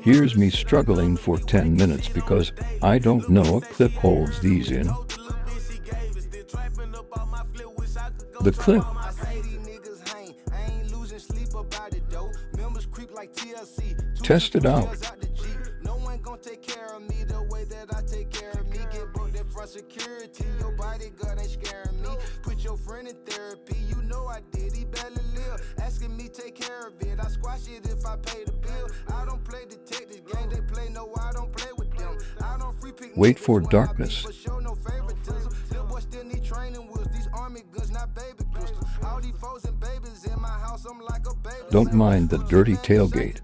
Here's me struggling for 10 minutes because I don't know a clip holds these in. The clip. Test it out. No one gon' take care of me the way that I take care of me. Get booked in front security, your bodyguard ain't scaring me. Put your friend in therapy, you know I did, he barely live. Asking me take care of it, I squash it if I pay the bill. I don't play detective game, they play, no, I don't play with them. I don't free pick. Wait for darkness. No favoritism. Little boy still need training wheels, these army goods, not baby pistols. All these foes and babies in my house, I'm like a baby. Don't mind the dirty tailgate.